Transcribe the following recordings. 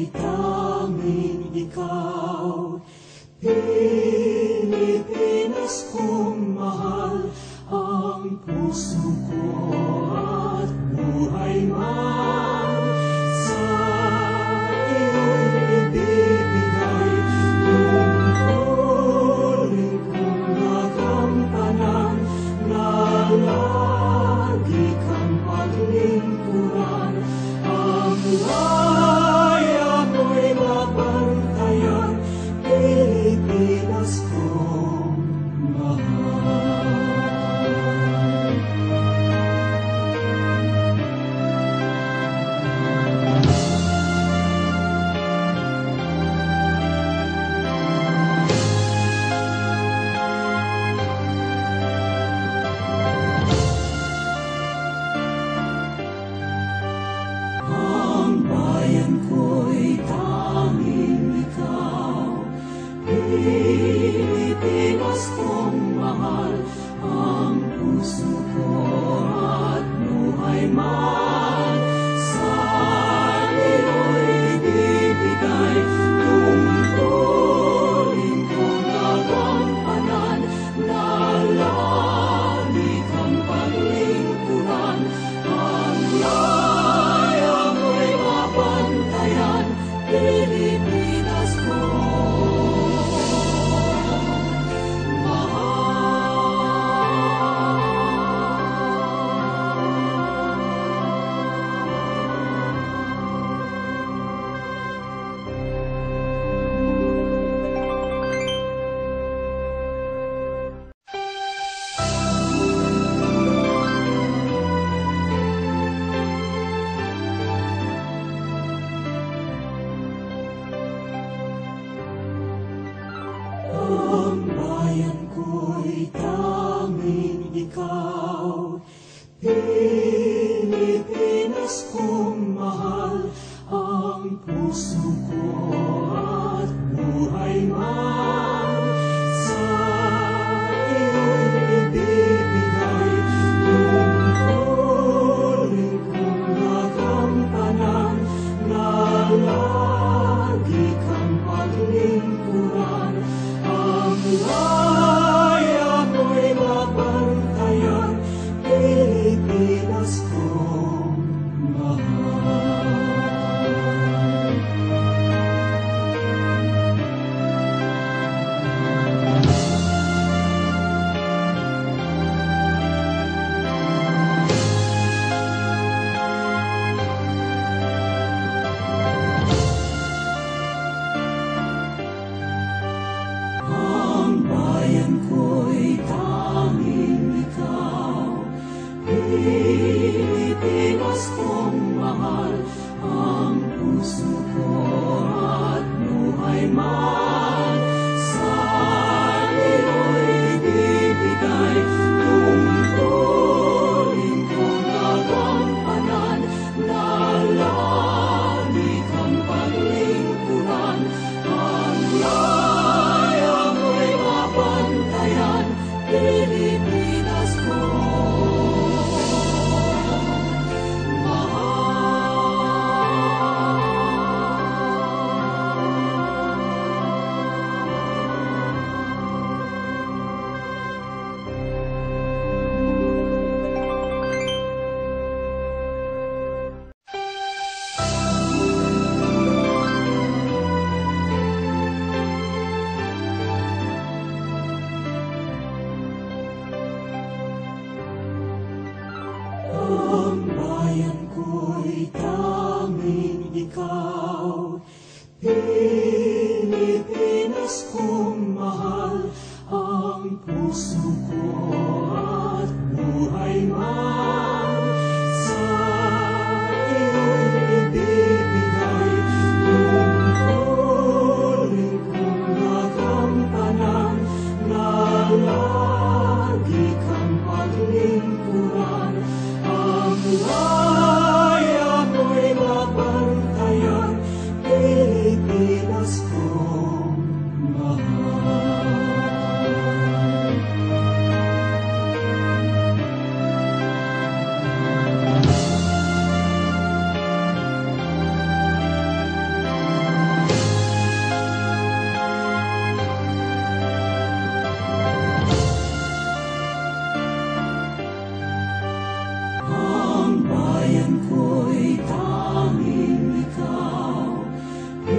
ko'y tanging ikaw. Pilipinas kong mahal, ang puso ko at buhay man sa iyo'y ibibigay. Tungkulin kong nagampanan na lagi kang paglingkuran. Ang laya mo'y mabantayan, Pilipinas kong mahal. Ang bayan ko'y tanging ikaw. Pilipinas kong mahal, ang puso ko at buhay man sa iyo'y ibibigay. Tungkulin kong nagampanan na lagi kang paglingkuran. Ang laya mo'y mabantayan, Pilipinas kong ang bayan ko'y tanging ikaw. Pilipinas kong mahal, ang puso ko at buhay man sa iyo'y ibibigay. Tungkulin kong nagampanan na lagi kang paglingkuran. Ang laya mo'y mabantayan, Pilipinas kong mahal. Ang bayan ko'y tanging ikaw. Pilipinas kong mahal, ang puso ko at buhay man sa iyo'y ibibigay. Tungkulin kong nagampanan na lagi kang paglingkuran. Ang laya mo'y mabantayan, Pilipinas kong ang bayan ko'y tanging ikaw. Pilipinas kong mahal, ang puso ko at buhay man sa iyo'y ibibigay. Tungkulin kong nagampanan na lagi kang paglingkuran. Ang laya mo'y mabantayan, Pilipinas kong mahal.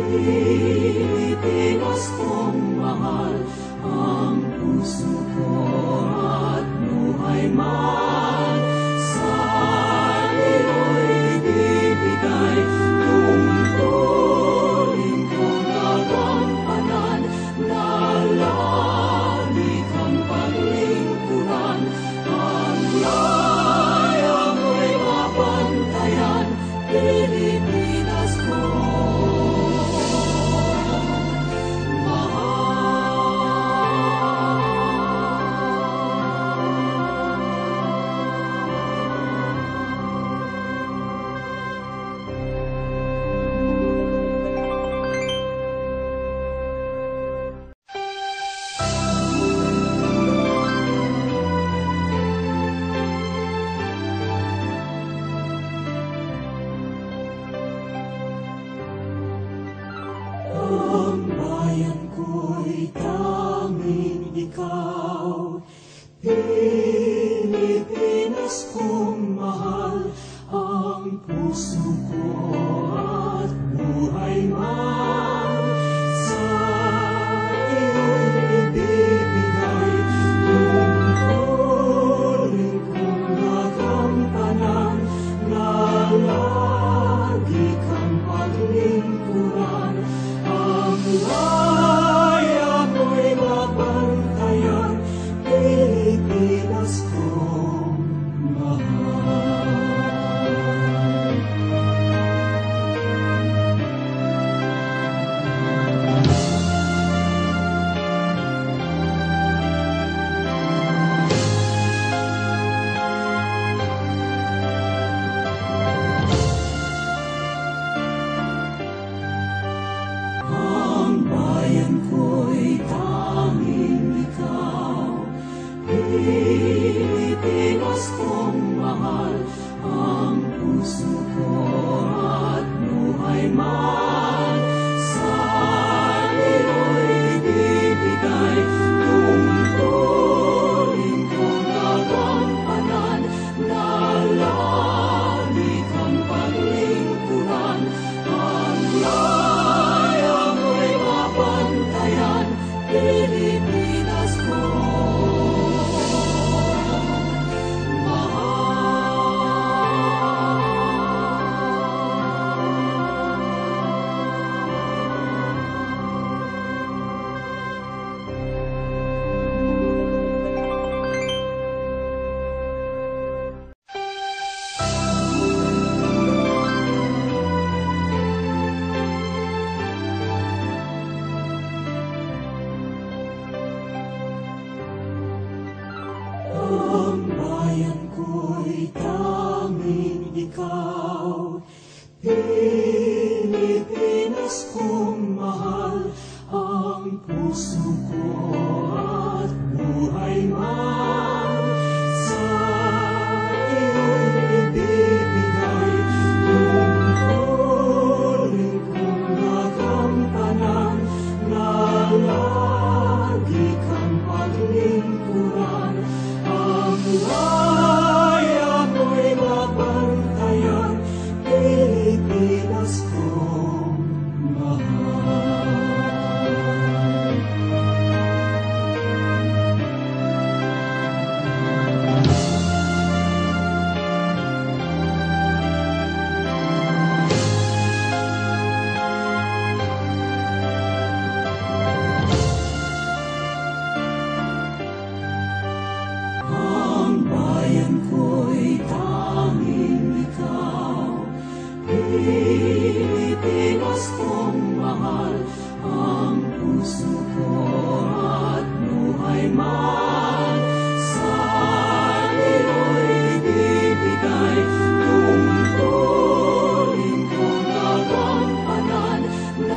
Pilipinas kong mahal, ang puso ko at buhay man sa iyo'y ibibigay. Tungkulin ko nagampanan na lagi kang paglingkuran. Ang laya mo'y mabantayan, Pilipinas ko. Ang bayan ko'y tanging ikaw, Pilipinas kong mahal, ang puso ko at buhay man sa iyo'y ibibigay. Tungkulin kong nagampanan na lagi kang paglingkuran. Ang laya mo'y mabantayan, Pilipinas kong mahal. Ang bayan ko'y tanging ikaw, Pilipinas kong mahal, ang puso ko at buhay man sa iyo'y ibibigay. Tungkulin ko nagampanan na lagi kang paglingkuran. Ang laya mo'y mabantayan, Pilipinas ko. Ang bayan ko'y tanging ikaw, Pilipinas kong mahal, ang puso ko at buhay man sa iyo'y ibibigay. Tungkulin kong nagampanan na lagi kang paglingkuran. Ang laya mo'y mabantayan, Pilipinas kong mahal. Ang bayan ko'y tanging ikaw, Pilipinas kong mahal, ang puso ko at buhay man sa iyo'y ibibigay. Tungkulin